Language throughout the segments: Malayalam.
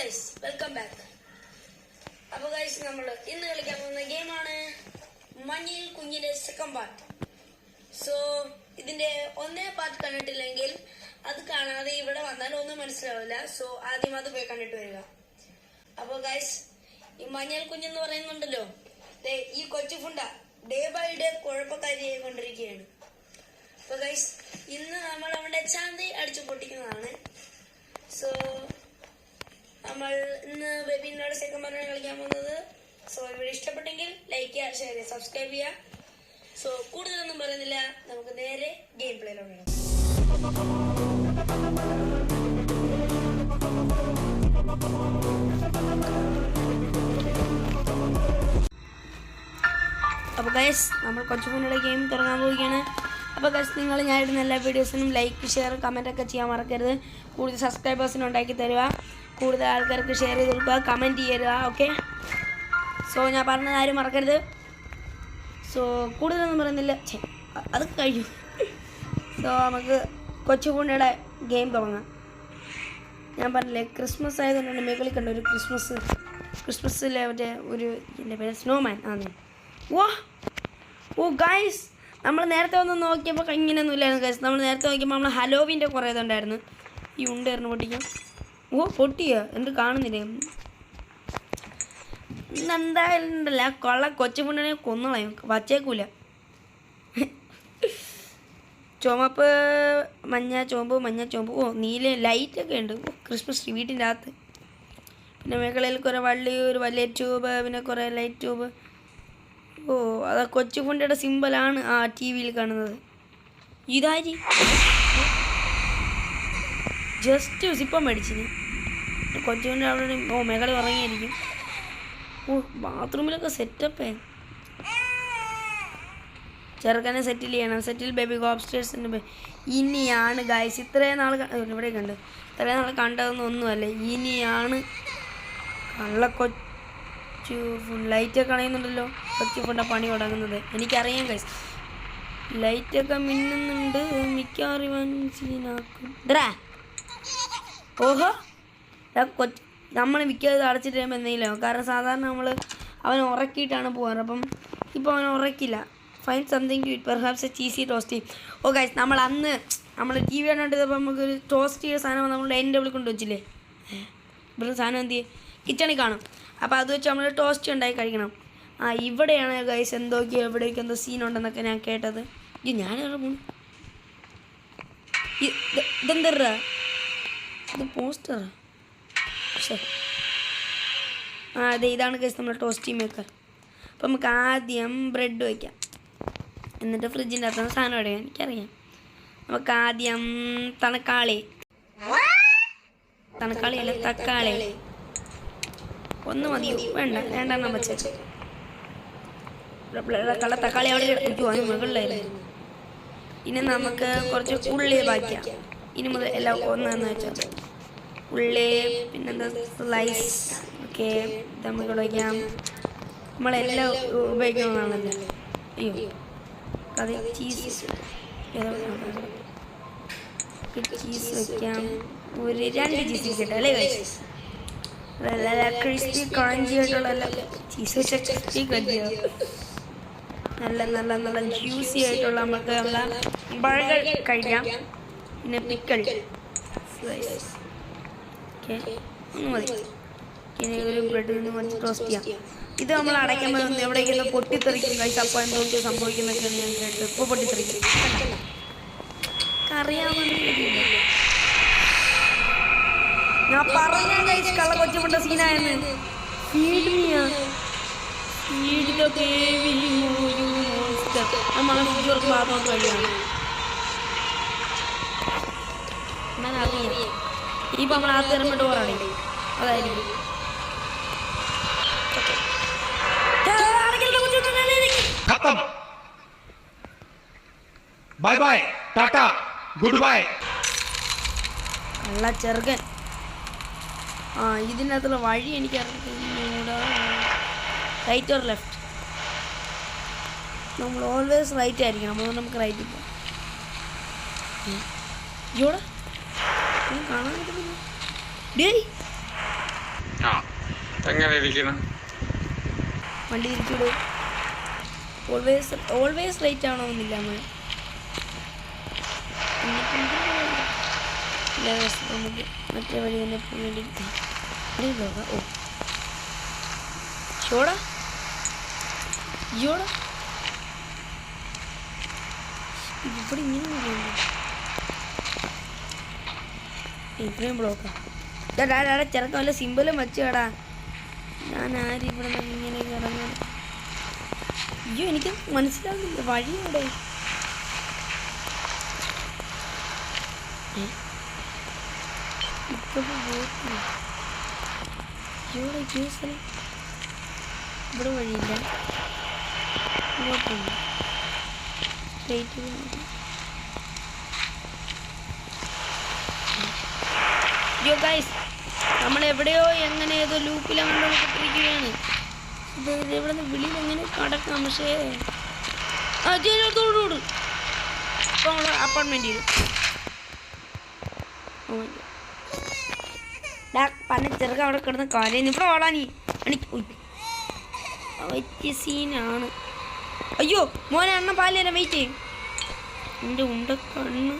Guys welcome back. അപ്പോൾ ഗൈസ് നമ്മൾ ഇന്ന് കളിക്കാൻ പോകുന്ന ഗെയിമാണ് മഞ്ഞിൽ കുഞ്ഞിന്റെ സെക്കൻഡ് പാർട്ട്. സോ ഇതിന്റെ ഒന്നേ പാർട്ട് കണ്ടിട്ടില്ലെങ്കിൽ അത് കാണാതെ ഇവിടെ വന്നാൽ ഒന്നും മനസ്സിലാവില്ല. സോ ആദ്യം അത് പോയി കണ്ടിട്ട് വരിക. അപ്പോൾ ഗൈസ് ഈ മഞ്ഞൾ കുഞ്ഞെന്ന് പറയുന്നുണ്ടല്ലോ, ഈ കൊച്ചു ഫുണ്ട ഡേ ബൈ ഡേ കുഴപ്പക്കാരിയായി കൊണ്ടിരിക്കുകയാണ്. അപ്പൊ ഗൈസ് ഇന്ന് നമ്മൾ അവന്റെ ചാന്തി അടിച്ചു പൊട്ടിക്കുന്നതാണ്. സോ നമ്മൾ ഇന്ന് ബേബിനോട് സെക്കൻഡ് പാർട്ടാണ് കളിക്കാൻ പോകുന്നത്. സോ ഇവിടെ ഇഷ്ടപ്പെട്ടെങ്കിൽ ലൈക്ക് ചെയ്യുക, ഷെയർ ചെയ്യുക, സബ്സ്ക്രൈബ് ചെയ്യുക. സോ കൂടുതലൊന്നും പറയുന്നില്ല, നമുക്ക് നേരെ ഗെയിം പ്ലേയിലോട്ട് ഇടാം. അപ്പോൾ ഗൈസ് നമ്മൾ കുറച്ച് മുന്നോട്ട് ഗെയിം തുടങ്ങാൻ പോവുകയാണ്. അപ്പോൾ ഗൈസ് നിങ്ങൾ ഞാൻ ഇടുന്ന എല്ലാ വീഡിയോസിനും ലൈക്ക്, ഷെയർ, കമൻറ്റൊക്കെ ചെയ്യാൻ മറക്കരുത്. കൂടുതൽ സബ്സ്ക്രൈബേഴ്സിന് ഉണ്ടാക്കി തരിക, കൂടുതൽ ആൾക്കാർക്ക് ഷെയർ ചെയ്ത് കൊടുക്കുക, കമൻറ്റ് ചെയ്യുക. ഓക്കെ, സോ ഞാൻ പറഞ്ഞത് ആരും മറക്കരുത്. സോ കൂടുതലൊന്നും പറയുന്നില്ല, അത് കഴിഞ്ഞു. സോ നമുക്ക് കൊച്ചുപൂണിയുടെ ഗെയിം തുടങ്ങാം. ഞാൻ പറഞ്ഞില്ലേ ക്രിസ്മസ് ആയതുകൊണ്ടാണ് മേഖലയിൽ കണ്ട ഒരു ക്രിസ്മസിലെ മറ്റേ ഒരു എൻ്റെ പേര് സ്നോമാൻ ആണ്. ഓ ഗൈസ്, നമ്മൾ നേരത്തെ ഒന്ന് നോക്കിയപ്പോൾ ഇങ്ങനെയൊന്നും ഇല്ലായിരുന്നു ഗൈസ്. നമ്മൾ നേരത്തെ നോക്കിയപ്പോൾ നമ്മൾ ഹലോവിൻ്റെ കുറേ ഇതുണ്ടായിരുന്നു. ഈ ഉണ്ടായിരുന്നു പൊട്ടിക്കാം. പൊട്ടിയോ എന്ത് കാണുന്നില്ലേ? ഇന്നെന്തായാലും ഉണ്ടല്ല കൊള്ള കൊച്ചുപുണ്ണിനെ കൊന്നുകളയും, വച്ചേക്കൂല. ചുമപ്പ് മഞ്ഞ ചുവമ്പ്. നീല ലൈറ്റൊക്കെ ഉണ്ട്. ക്രിസ്മസ് ട്രീ വീട്ടിൻ്റെ അകത്ത്. പിന്നെ മേഖലയിൽ കുറേ ഒരു വലിയ ട്യൂബ്, പിന്നെ കുറേ ലൈറ്റ് ട്യൂബ്. അത് കൊച്ചുപുണ്ടിയുടെ സിമ്പിളാണ് ആ ടി വിയിൽ കാണുന്നത്. ഇതാരി ജസ്റ്റ് സിപ്പം മേടിച്ചിന് കൊച്ചുപുണ്ടി അവിടെ. മേഖല ഉറങ്ങിയായിരിക്കും. ബാത്റൂമിലൊക്കെ സെറ്റപ്പേ. ചെറുക്കനെ സെറ്റിൽ ചെയ്യണം. സെറ്റിൽ ബേബി ഗോ അപ്സ്റ്റേഴ്സിൻ്റെ ഇനിയാണ് ഗൈസ്. ഇത്രയും നാൾ ഇവിടെ കണ്ട് ഇത്രയും നാൾ കണ്ടതൊന്നും ഒന്നുമല്ല. ഇനിയാണ് കള്ളക്കൊച്ചു ലൈറ്റൊക്കെ അണയുന്നുണ്ടല്ലോ. കൊച്ചു ഫുണ്ട പണി തുടങ്ങുന്നത് എനിക്കറിയാം ഗൈസ്. ലൈറ്റൊക്കെ മിന്നുന്നുണ്ട്. മിക്കവാറും മനസ്സിലാക്കും. ഓഹോ, നമ്മൾ മിക്കത് അടച്ചിട്ട് കഴിയുമ്പോൾ എന്തെങ്കിലും. കാരണം സാധാരണ നമ്മൾ അവനെ ഉറക്കിയിട്ടാണ് പോകാറ്. അപ്പം ഇപ്പോൾ അവനെ ഉറക്കില്ല. Fine something to it, perhaps a cheesy toast. Oh guys, നമ്മൾ അന്ന് നമ്മൾ ടി വി കണ്ടിട്ടപ്പോൾ നമുക്കൊരു ടോസ്റ്റ് ചെയ്ത സാധനം നമ്മൾ ഡൈനിങ് ടേബിളിൽ കൊണ്ട് വെച്ചില്ലേ. ഇവിടെ സാധനം എന്ത് ചെയ്യും, കിച്ചണിൽ കാണും. അപ്പോൾ അത് വെച്ച് നമ്മൾ ടോസ്റ്റ് ഉണ്ടാക്കി കഴിക്കണം. ഇവിടെയാണ് ഗൈസ് എന്തൊക്കെയോ എവിടേക്ക് എന്തോ സീനുണ്ടെന്നൊക്കെ ഞാൻ കേട്ടത്. ഞാനെവിടെ ഇതെന്തറാ, ഇത് പോസ്റ്ററാ? അതെ, ഇതാണ് ഗൈസ് നമ്മുടെ ടോസ്റ്റി മേക്കർ. അപ്പോൾ നമുക്ക് ആദ്യം ബ്രെഡ് വയ്ക്കാം, എന്നിട്ട് ഫ്രിഡ്ജിൻ്റെ അകത്തുനിന്ന് സാധനം ഇടുക. എനിക്കറിയാം. നമുക്ക് ആദ്യം തക്കാളി അല്ല തക്കാളി ഒന്ന് മതിയോ? വേണ്ട, രണ്ടെണ്ണം വെച്ചു. കള്ള തക്കാളി അവിടെ അതിന് മുകളിലായിരുന്നു. ഇനി നമുക്ക് കുറച്ച് ഉള്ളി ബാക്കിയാണ്. ഇനി മുതൽ എല്ലാം ഒന്നെന്ന് വെച്ചാൽ ഉള്ളി, പിന്നെന്താ സ്ലൈസ്. ഓക്കെ, നമുക്ക് വയ്ക്കാം. നമ്മളെല്ലാം ഉപയോഗിക്കുന്നതാണല്ലോ. അയ്യോ, അത് ചീസ് വയ്ക്കാം. ഒരു 2 ചീസ് കിട്ടും അല്ലേ ഗൈസ്? നല്ല ക്രിസ്പി ക്രഞ്ചി ആയിട്ടുള്ള ചീസ് വെച്ച ക്രിസ്പി ക്രഞ്ചിയോ, നല്ല ജ്യൂസി ആയിട്ടുള്ള നമുക്ക് നമ്മളെ ബർഗർ കഴിക്കാം. പിന്നെ പിക്കിൾ ഓക്കെ, ഒന്ന് മതി. ഇനി ഒരു ബ്രെഡിൽ നിന്ന് കുറച്ച് ടോസ്റ്റ് ചെയ്യാം. ഇത് നമ്മൾ അടയ്ക്കുമ്പോൾ എവിടേക്കൊക്കെ പൊട്ടിത്തെറിക്കും കഴിച്ച്. അപ്പോൾ എന്തൊക്കെ സംഭവിക്കുന്നൊക്കെയാണ് ഞാൻ കേട്ടത്. ഇപ്പോൾ പൊട്ടിത്തെറിക്കും. അറിയാവുന്ന ഞാൻ പറഞ്ഞ കഴിച്ച് കള്ള കൊച്ചുപുണ്ട സീനായെന്ന്. നമ്മളെ ഫ്രിഡ്ജ് ഭാഗത്തോട്ട് വഴിയാണ്. ഞാൻ അറിയാം. ഇനിയിപ്പോൾ നമ്മൾ ആദ്യം ഇറങ്ങിട്ട് പോറാണേ, അതായിരിക്കും. Bye bye, tata, goodbye. കള്ള ചെറുക്കൻ. ഇതിനകത്തുള്ള വഴി എനിക്ക് അറിഞ്ഞൂടാ. Right or left? നമ്മൾ ഓൾവേസ് റൈറ്റ് ആയിരിക്കണം. അതുകൊണ്ട് നമുക്ക് റൈറ്റ് പോകാം. ഇവിടെ കാണാൻ കിട്ടുന്നില്ല. ഡേയ് ആ എങ്ങനെ ഇരിക്കണം? വണ്ടി തിരിച്ചുവിട്. ഓൾവേസ് റേറ്റ് ആണോ എന്നില്ല നമ്മൾ നമുക്ക് മറ്റേ വഴി തന്നെ പോകേണ്ടി. ഓ ഷോടാ യോടാ ഇവിടെ ഇങ്ങനെ ഇത്രയും ബ്ലോക്കാ. ചെറുക്കം വല്ല സിമ്പിളും വെച്ചുടാ. ഞാൻ ആരും ഇവിടെ നിന്ന് ഇങ്ങനെ ഇറങ്ങാൻ. അയ്യോ എനിക്ക് മനസ്സിലാവുന്നില്ല വഴി ഇവിടെ. ഇപ്പൊ ഇവിടെ വഴിയില്ല. ഇങ്ങോട്ടുണ്ട് അയ്യോ ഗൈസ്, നമ്മളെവിടെയോ എങ്ങനെ ഏതോ ലൂപ്പിലങ്ങനെ കിട്ടിയിരിക്കുകയാണ്. ഇവിടെ നിന്ന് വിളിയിൽ എങ്ങനെ കടക്കാം. പക്ഷേ തോടോട് ഇപ്പോൾ നമ്മൾ അപ്പാർട്ട്മെൻറ്റിൽ പല ചെറുക്ക അവിടെ കിടന്ന് കാര്യം ഇവിടെ ഓടാ നീ പറ്റിയ സീനാണ്. അയ്യോ മോനെ അണ്ണ പാല് തരാം, വെയിറ്റ് ചെയ്യും. എൻ്റെ ഉണ്ടക്കണ്ണ്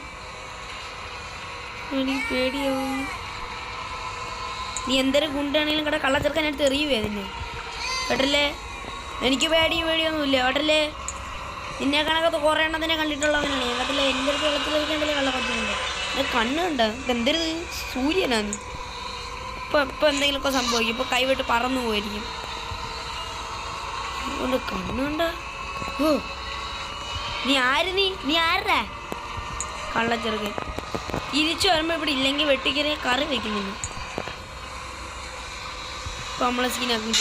എനിക്ക് പേടിയാവുന്നു. നീ എന്തൊരു ഗുണ്ടാണെങ്കിലും കട കള്ളച്ചെറുക്കാൻ എടുത്ത് എറിയുവേ അതിനെ കേട്ടല്ലേ. എനിക്ക് പേടിയൊന്നുമില്ല കേട്ടല്ലേ. നിന്നെ കണക്കത്ത് കുറേ എണ്ണത്തിനെ കണ്ടിട്ടുള്ളവനാണ് ഞാൻ കേട്ടല്ലേ. എൻ്റെ അടുത്ത് വെള്ളത്തിൽ കളിക്കാണ്ടല്ലേ കള്ള പറ്റുന്നുണ്ട്. എൻ്റെ കണ്ണുണ്ട് എന്തൊരു സൂര്യനാണ്. ഇപ്പം എന്തെങ്കിലുമൊക്കെ സംഭവിക്കും. ഇപ്പോൾ കൈവിട്ട് പറന്നു പോയിരിക്കും. അതുകൊണ്ട് കണ്ണുണ്ട. ഓ നീ ആരാ കള്ളച്ചെറുക്കൻ. തിരിച്ചു വരുമ്പോൾ ഇവിടെ ഇല്ലെങ്കിൽ വെട്ടിക്കറിയ കറി വെക്കുന്നില്ല. ഇപ്പം നമ്മളെ സീനാക്കി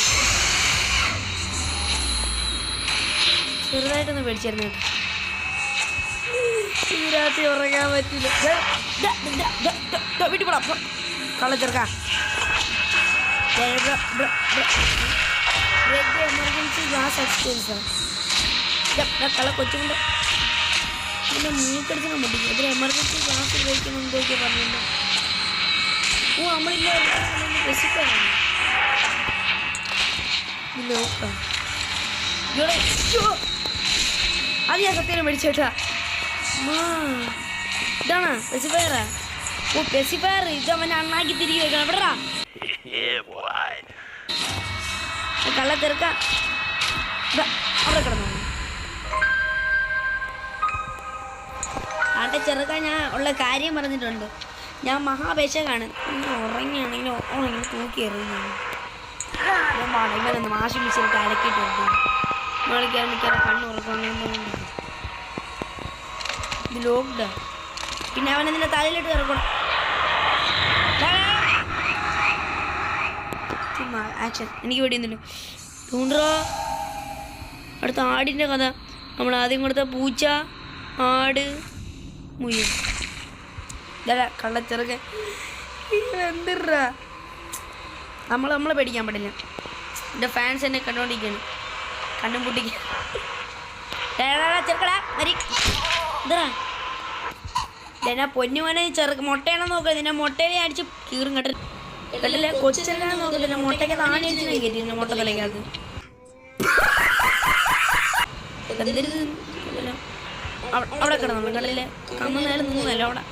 ചെറുതായിട്ടൊന്ന് പേടിച്ചായിരുന്നു കേട്ടോ. ഈ രാത്രി ഉറങ്ങാൻ പറ്റില്ല. വീട്ടിൽ പോടാ കള്ളച്ചെറുക്ക. എമർജൻസി ഗ്യാസ് എക്സ്പീരിയൻസ് കള്ള കൊച്ചുകൊണ്ട് പിന്നെ മൂക്കടിച്ചാൽ മതിക്കും. അതിൽ എമർജൻസി ഗ്യാസ് ഉപയോഗിക്കണം എന്തൊക്കെ പറഞ്ഞില്ല. ഓ നമ്മളില്ല റെസിപ്പാണ് നോക്കാം. അത് ഞാൻ സത്യം മേടിച്ചേട്ടാ. ഇതാണ് പെസിഫയറാ. ഓ പെസിഫയർ ഇത് അവനെ അണ്ണാക്കി തിരികെ വെക്കണം. എവിടെടാ കള്ള ചെറുക്ക അവിടെ കിടന്നു. ആട്ടെ ചെറുക്ക, ഞാൻ ഉള്ള കാര്യം പറഞ്ഞിട്ടുണ്ട്. ഞാൻ മഹാപേശകാണ്. ഉറങ്ങിയാണെങ്കിലും ഇങ്ങനെ തൂക്കി എറിയുന്നതാണ്. ഇവനൊന്ന് വാഷിംഗ് മെഷീനിട്ട് അലക്കിയിട്ടുണ്ട്. നാളിക്കാറ് മിക്കാറ് കണ്ണ് ഉറക്കണം. ഇത് ലോക്ക്ഡാ. പിന്നെ അവനെന്തിൻ്റെ തലയിലിട്ട് ഇറക്കണം. ആക്ഷൻ എനിക്ക് പേടിയൊന്നുമില്ല. ടൂണ്ടോ അടുത്ത ആടിൻ്റെ കഥ. നമ്മൾ ആദ്യം കൊടുത്ത പൂച്ച, ആട്, മുയൽ. ഇതാ കള്ളച്ചെറുക്കൻ. എന്തിറാ നമ്മളെ പേടിക്കാൻ പാടില്ല. എൻ്റെ ഫാൻസ് എന്നെ കണ്ടുകൊണ്ടിരിക്കുകയാണ്. കണ്ണും പൊട്ടിക്കുക. ചെറുക്കടാ മരി ഇതറാ. ഞാൻ പൊന്നുമോനെ ചെറുക്ക് മുട്ടയാണെന്ന് നോക്കുക. നിന്നെ മുട്ടയിലെ അടിച്ച് കീറും കേട്ട കേട്ടല്ലേ. കൊച്ചെല്ലാം നോക്കത്തില്ല. മുട്ടയ്ക്ക് താണി അടിച്ചാൽ കയറ്റി മുട്ട തലയ്ക്കകത്ത്. അവിടെ കിടന്നു കടലിലെ കന്നുന്നേരം നിന്നല്ലോ അവിടെ.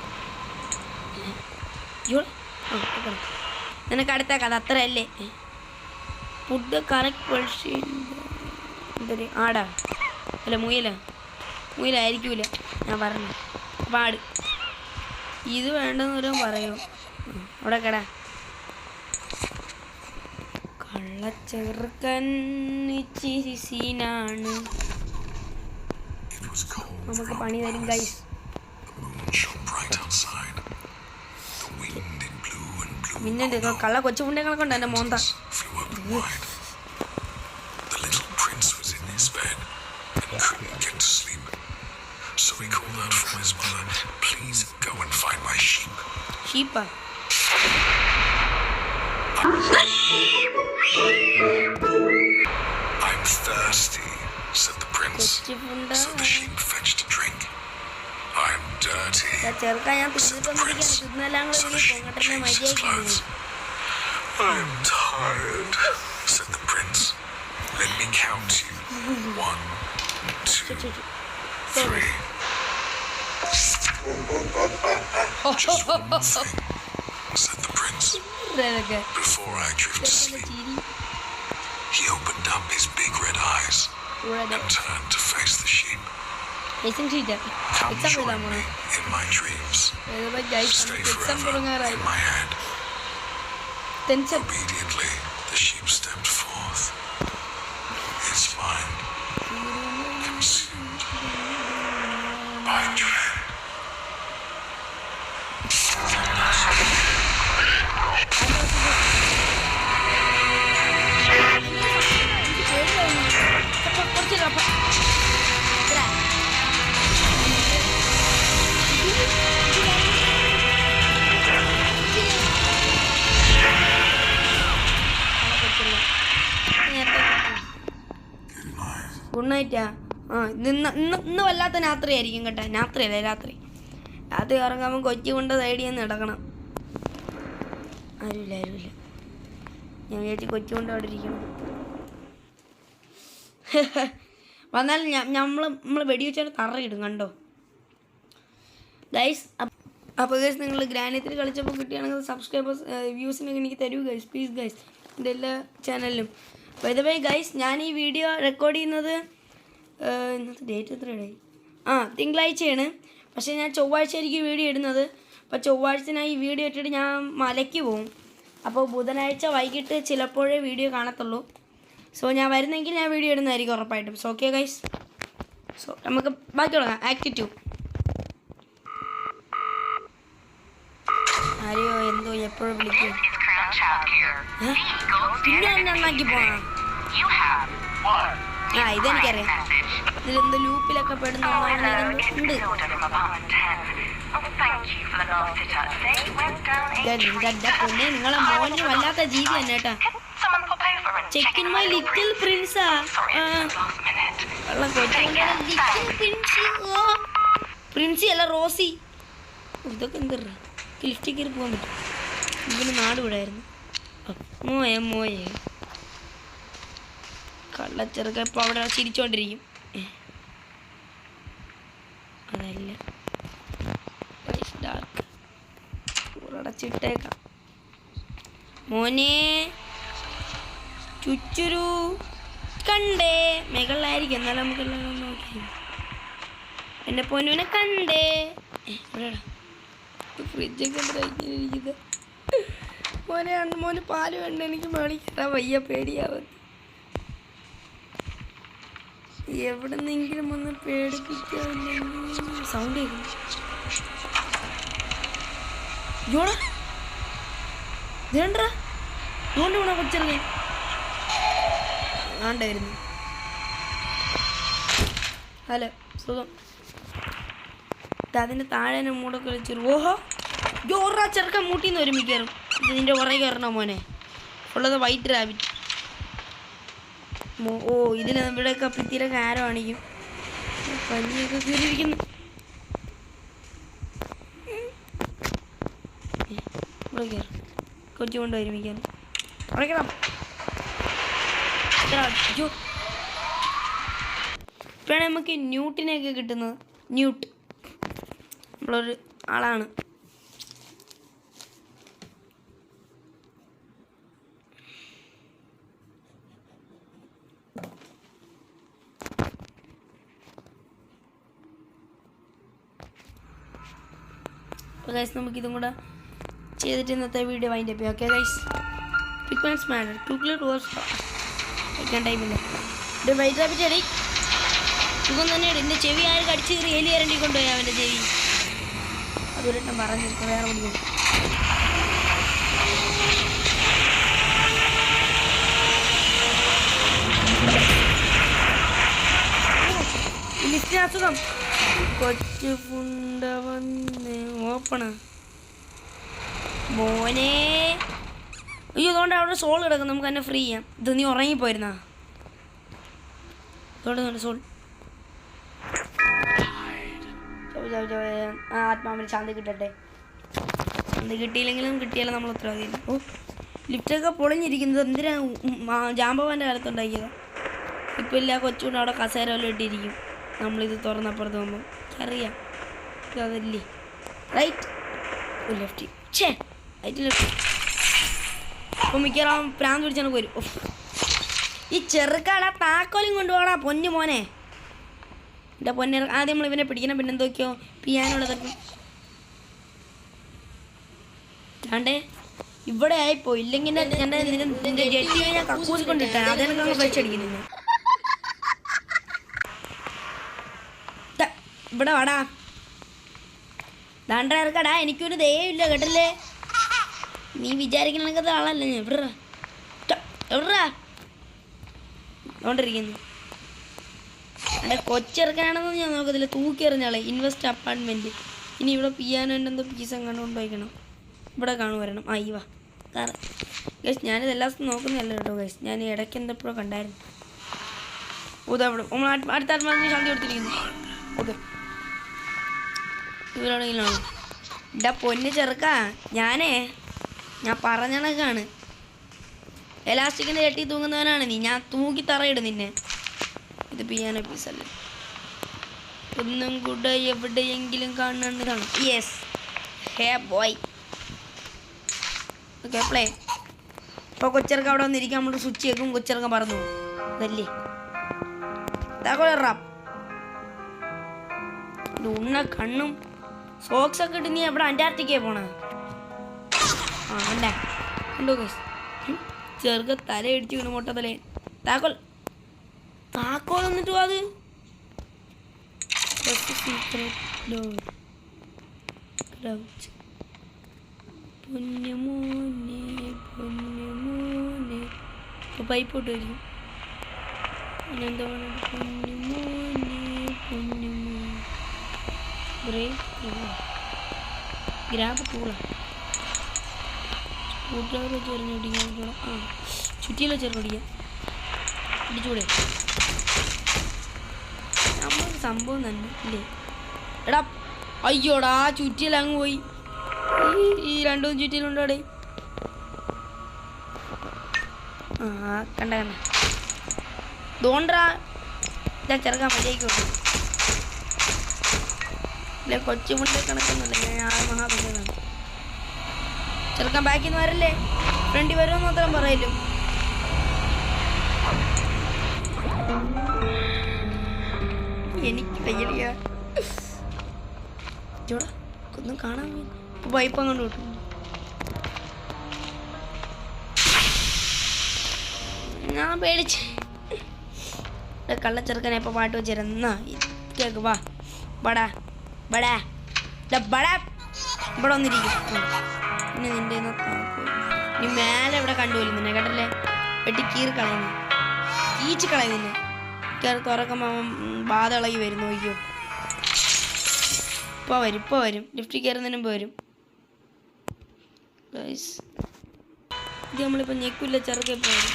നിനക്ക് അടുത്ത കഥ അത്രയല്ലേ. ഫുഡ് കറക്റ്റ് പൊളിച്ച് എന്തൊരു ആടാ അല്ല മുയലായിരിക്കൂല ഞാൻ പറഞ്ഞു. പാട് ഇത് വേണ്ടെന്ന് പറയോ. അവിടെ കടാ കള്ളച്ചെറുക്കൻ ഇച്ചിരി സീനാണ്. നമുക്ക് പണി തരും ഗൈസ്. മിന്നൽ കള്ള കൊച്ചുമുണ്ടേ കണക്കുണ്ട് എൻ്റെ മോന്ത. ഷീപ്പാ I'm thirsty, said the prince. So the sheep fetched a drink. I'm dirty. ചെറുക്കാൻ ഞാൻ തിന്നിട്ടൊന്നിരിക്കാൻ തിന്നെല്ലാം കൂടെ പോകട്ടെ മര്യാദ. I'm tired. tired, said the prince. Let me count you. 1, 2, 3. Just one thing, said the prince. Before I drift to sleep, he opened up his big red eyes and turned to face the sheep. Come join me in my dreams. Stay forever in my head. Obediently, the sheep stepped forth. His mind consumed by dread. Good നൈറ്റാ. ഇന്ന് വല്ലാത്ത രാത്രി ആയിരിക്കും കേട്ടോ. രാത്രിയല്ലേ, രാത്രി ഇറങ്ങുമ്പോൾ കൊച്ചി കൊണ്ട് സൈഡിൽ നിന്ന് നടക്കണം. ആരുമില്ല. ഞാൻ വിചാരിച്ചു കൊച്ചി കൊണ്ട് അവിടെ ഇരിക്കണം. വന്നാൽ നമ്മൾ വെടിവെച്ചാൽ തറയിടും കണ്ടോ ഗൈസ്. അപ്പോൾ ഗൈസ് നിങ്ങൾ ഗ്രാനത്തിൽ കളിച്ചപ്പോൾ കിട്ടുകയാണെങ്കിൽ സബ്സ്ക്രൈബേഴ്സ് വ്യൂസിനൊക്കെ എനിക്ക് തരൂ ഗൈസ്, പ്ലീസ് ഗൈസ്, എൻ്റെ എല്ലാ ചാനലിലും. ബൈ ദ വേ ഗൈസ്, ഞാൻ ഈ വീഡിയോ റെക്കോർഡ് ചെയ്യുന്നത് ഇന്നത്തെ ഡേറ്റ് എത്രയായി? തിങ്കളാഴ്ചയാണ്. പക്ഷേ ഞാൻ ചൊവ്വാഴ്ച ആയിരിക്കും വീഡിയോ ഇടുന്നത്. അപ്പോൾ ചൊവ്വാഴ്ച ഞാൻ ഈ വീഡിയോ ഇട്ടിട്ട് ഞാൻ മലയ്ക്ക് പോകും. അപ്പോൾ ബുധനാഴ്ച വൈകിട്ട് ചിലപ്പോഴേ വീഡിയോ കാണത്തുള്ളൂ. സോ ഞാൻ വരുന്നെങ്കിൽ ഞാൻ വീഡിയോ ഇടുന്നതായിരിക്കും ഉറപ്പായിട്ടും. സോ ഓക്കെ ഗൈസ്, സോ നമുക്ക് ബാക്കി തുടങ്ങാം. ആക്ട് 2. ആരെയോ എന്തോ എപ്പോഴും വിളിക്കും. പിന്നെ നന്നാക്കി പോകണം. ഇതെനിക്കറിയാം. ഇതിലെന്തോ ലൂപ്പിലൊക്കെ പെടുന്ന ഉണ്ട്. പൊന്നെ, നിങ്ങളെ മോന് വല്ലാത്ത ജീവി തന്നെ കേട്ടാ. ചെക്കിൻ മൈ ലിറ്റിൽ പ്രിൻസാ. പ്രിൻസി അല്ല, റോസി. ഇതൊക്കെ എന്താ ലിഫ്റ്റിൽ കയറി പോകാൻ പറ്റും. ഇവന് നാട് വിടായിരുന്നു. മോയെ കള്ളച്ചെറുക്ക ഇപ്പോൾ അവിടെ ചിരിച്ചോണ്ടിരിക്കും. അതല്ല, ഡാർക്ക് ഉറടച്ചിട്ടേക്കാം. മോനെ ചുച്ചുരു കണ്ടേ, മുകളിലായിരിക്കും. എന്നാലും നമുക്കെല്ലാം നോക്കി. എൻ്റെ പൊന്നുവിനെ കണ്ടേ. എവിടെയാ ഫ്രിഡ്ജൊക്കെ ഇരിക്കുന്നത്? മോന് പാല് വേണ്ട. എനിക്ക് മേടിക്കാൻ വയ്യ, പേടിയാവത്ത്. എവിടെ നിന്നെങ്കിലും ഒന്ന് പേടിപ്പിക്കാവില്ലെങ്കിൽ സൗണ്ട് കേൾക്കുന്നു. ജോടാ ഇതേണ്ടാ അതുകൊണ്ട് വേണോ കൊച്ചിറങ്ങാൻ? ആണ്ടായിരുന്നു. ഹലോ, സുഖം. അതിൻ്റെ താഴെ മൂടൊക്കെ കളിച്ചിരു. ഓഹോ, ജോറാ ചെറുക്കൻ മൂട്ടിന്ന് ഒരുമിക്കാറും. ഇത് നിൻ്റെ പുറകെ കയറണോ മോനെ? ഉള്ളത് വൈറ്റ് റാബിറ്റ്. ഓ, ഇതിന് ഇവിടെയൊക്കെ ഭിത്തിയിലൊക്കെ ആരോ കാണിക്കും. പനിയൊക്കെ കയറിയിരിക്കുന്നു. ഇവിടെ കയറും. കൊച്ചു കൊണ്ട് ഒരുമിക്കാൻ ഉറക്കണം. ഇപ്പോഴാണ് നമുക്ക് ന്യൂട്ടിനെയൊക്കെ കിട്ടുന്നത്. ന്യൂട്ട് നമ്മളൊരു ആളാണ്. അപ്പോൾ ഗൈസ്, നമുക്കിതും കൂടെ ചെയ്തിട്ട് ഇന്നത്തെ വീഡിയോ വൈൻഡ് അപ്പ് ചെയ്യാം. ഓക്കെ ഗൈസ്, പിക്മാൻസ് മാറ്റർ 2 കിലോ വയ്ക്കാൻ ടൈമില്ല. ഇത് വൈറ്റ് റാബിറ്റ് അടി സുഖം തന്നെയാണ്. എൻ്റെ ചെവി ആര് കടിച്ച് കയറി എലി കരണ്ടി കൊണ്ടുപോയി അവൻ്റെ ചെവി. അതൊരിട്ടം പറഞ്ഞു വേറെ വിളിക്കും. ലിസ്റ്റിന് അസുഖം. കൊച്ചു ഫുണ്ട വന്ന് ഓപ്പണ മോനെ. അയ്യോ, അതുകൊണ്ട് അവിടെ സോൾ കിടക്കും. നമുക്ക് തന്നെ ഫ്രീ ചെയ്യാം. ഇത് നീ ഉറങ്ങിപ്പോയിരുന്നാ? സോൾ ആത്മാവിന് ശാന്തി കിട്ടട്ടെ. ശാന്തി കിട്ടിയില്ലെങ്കിലും കിട്ടിയാലും നമ്മൾ ഉത്തരവാദിയില്ല. ഓ ലിഫ്റ്റൊക്കെ പൊളിഞ്ഞിരിക്കുന്നത് എന്തിനാ ജാമ്പവാൻ്റെ കാലത്തുണ്ടാക്കിയത്. ഇപ്പം ഇല്ല കൊച്ചുകൊണ്ട് അവിടെ കസേര വല്ലതും ഇട്ടിരിക്കും നമ്മളിത് തുറന്നപ്പുറത്ത് പോകുമ്പോൾ. അറിയാം അതല്ലേ റൈറ്റ് ലെഫ്റ്റ് റൈറ്റ് ലെഫ്റ്റ്. അപ്പം മിക്കവാറും പ്രാന്ത് പിടിച്ചാണ് വരും. ഈ ചെറുക്കാടാ താക്കോലും കൊണ്ടുപോകണ പൊന്നു മോനെ. എൻ്റെ പൊന്നെ ആദ്യം നമ്മൾ ഇവനെ പിടിക്കണം, പിന്നെ എന്തൊക്കെയോ പിയാനുള്ളതൊക്കെ ആണ്ടേ ഇവിടെ ആയിപ്പോ. ഇല്ലെങ്കിൽ നിന്റെ ജെറ്റി ഞാൻ കക്കൂസ് കൊണ്ടിട്ടാണ് അതെനിക്ക് വെച്ചടിക്കുന്നില്ല. ഇവിടെ വാടാ ദാണ്ട ഇറക്കടാ. എനിക്കൊരു ദയവില്ല കേട്ടല്ലേ. നീ വിചാരിക്കണക്കത്തെ ആളല്ല ഞാൻ. എവിടാ അതുകൊണ്ടിരിക്കുന്നു. എൻ്റെ കൊച്ചിറക്കാനാണെന്ന് ഞാൻ നോക്കത്തില്ല. തൂക്കി എറിഞ്ഞാളെ ഇൻവെസ്റ്റ് അപ്പാർട്ട്മെൻറ്റ്. ഇനി ഇവിടെ പിയാനോൻ്റെ എന്തോ പീസ് എങ്ങാണ്ട് കൊണ്ടുപോയിക്കണം. ഇവിടെ കാണു വരണം. ആ ഈ വാ കാറ് ഗൈസ്. ഞാനിത് എല്ലാ ദിവസവും നോക്കുന്നതല്ല കേട്ടോ ഗൈസ്. ഞാൻ ഇടയ്ക്ക് എന്തെപ്പോഴും കണ്ടായിരുന്നു. ഇവിടെ അടുത്ത ആത്മാവിന് ശാന്തി കൊടുത്തിരിക്കുന്നു. ഓക്കെ ഇവരോടെങ്കിലാണ് എൻ്റെ പൊന്ന് ചെറുക്കാ. ഞാൻ പറഞ്ഞണക്കാണ്. എലാസ്റ്റിക്കിൻ്റെ ചട്ടി തൂങ്ങുന്നവനാണ് നീ. ഞാൻ തൂക്കി തറയിടും നിന്നെ. ഇത് പിയാനോ പീസല്ലേ. ഒന്നും കൂടെ എവിടെയെങ്കിലും കാണുന്നതാണ്. യെസ് ഹേ ബോയ്. Okay play. ഇപ്പോൾ കൊച്ചിറക്കം അവിടെ വന്നിരിക്കാൻ നമ്മൾ സ്വിച്ച് കേൾക്കും. കൊച്ചിറക്കം പറഞ്ഞു അതല്ലേ താക്കോളാം. ഉണ്ണ കണ്ണും സോക്സൊക്കെ ഇട്ട് നീ എവിടെ അന്റാർട്ടിക്കേ പോണ? ആ അല്ലേ കണ്ടോ ഗൈസ്. ചെറുക്ക തല ഇടിച്ചു വീണ് മൊട്ട തലേ. താക്കോൽ എന്നിട്ട് അത് പൈപ്പ് ഇട്ട് വരും. പിന്നെന്താ ഗ്രാബ് കൂള കൂട്ടുകാർ ചെറിഞ്ഞടിക്കാൻ. ആ ചുറ്റിയിലോ ചെറുപടിക്കാം ഇടിച്ചൂടെ. നമ്മളൊരു സംഭവം തന്നെ ഇല്ലേ. എടാ അയ്യോടാ ചുറ്റിയിൽ അങ്ങ് പോയി. ഈ രണ്ടും ചുറ്റിയിലുണ്ടോ അവിടെ? ആ കണ്ട തോണ്ടാ ചെറുക്കാൻ മര്യാദയ്ക്ക് വെക്കും. ഇല്ല കൊച്ചു മുണ്ടേ കണക്കൊന്നുമില്ല. ഞാൻ ആ മഹാപുണ്യാണ്. ചെറുക്കാൻ ബാക്കിൽ നിന്ന് വരല്ലേ, ഫ്രണ്ടിൽ വരുമെന്ന് മാത്രം പറയല്ലോ. എനിക്ക് കയ്യടിയ ഒന്നും കാണാൻ പൈപ്പ് അങ്ങോട്ട് വിട്ടു. ഞാൻ പേടിച്ച് കള്ളച്ചെറുക്കനെ ഇപ്പൊ പാട്ട് വെച്ചിരുന്നാ കേക്ക്. വാ ബടാ ബടാ ബടാ ഇവിടെ വന്നിരിക്കും. പിന്നെ നിന്റെ നീ മേലെ ഇവിടെ കണ്ടുപോലും നിന്നെ കേട്ടല്ലേ. വെട്ടി കീറി കളയുന്നു, കീച്ച് കളയുന്നില്ല. കയറി തുറക്കുമ്പോൾ ബാധ ഇളകി വരുന്നു. അയ്യോ ഇപ്പോൾ വരും ലിഫ്റ്റിൽ കയറുന്നതിന് മുമ്പ് വരും. ഇത് നമ്മളിപ്പോൾ ഞെക്കില്ല ചെറുക്കെ ഇപ്പോൾ വരും.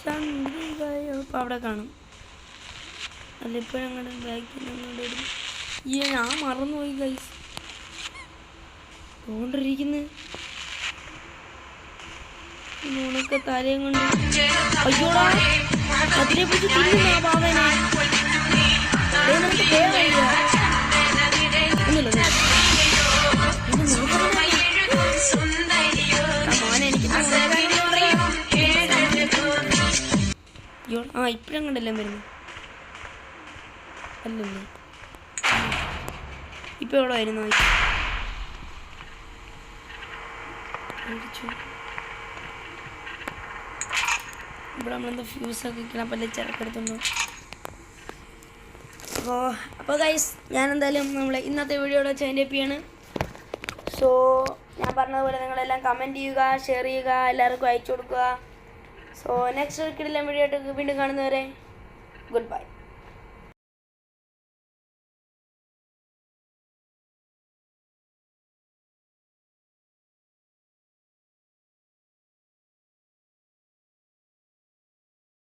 ചന്ദ്രികയോ ഇപ്പം അവിടെ കാണും. അല്ല ഇപ്പോഴും അങ്ങോട്ട് ബാക്കിൽ അങ്ങോട്ട് വരും. ഞാൻ മറന്നുപോയി ഗൈസ്. തോണ്ടിരിക്കുന്നു ഉണക്ക തലയും കൊണ്ട്. അയ്യോടാ അതിനെ പിടിച്ച് തിന്നുന്ന ബാബനെ. നമുക്ക് പേടില്ല. മോനെ എനിക്ക് ആ ഇപ്പഴും കണ്ടെല്ലാം വരുന്നു അല്ലല്ലേ. ഇപ്പൊ എവിടെ വരുന്നു? ഇവിടെ നമ്മളെന്താ ഫ്യൂസൊക്കെ കിണപ്പല്ലേ ചിറക്കെടുത്തുണ്ടോ. അപ്പോൾ ഗൈസ് ഞാനെന്തായാലും നമ്മളെ ഇന്നത്തെ വീഡിയോയുടെ ചൈൻഡപ്പ് ചെയ്യാണ്. സോ ഞാൻ പറഞ്ഞതുപോലെ നിങ്ങളെല്ലാം കമൻറ്റ് ചെയ്യുക, ഷെയർ ചെയ്യുക, എല്ലാവർക്കും അയച്ചു കൊടുക്കുക. സോ നെക്സ്റ്റ് വീക്കിലെല്ലാം വീഡിയോ ആയിട്ട് വീണ്ടും കാണുന്നവരെ ഗുഡ് ബൈ.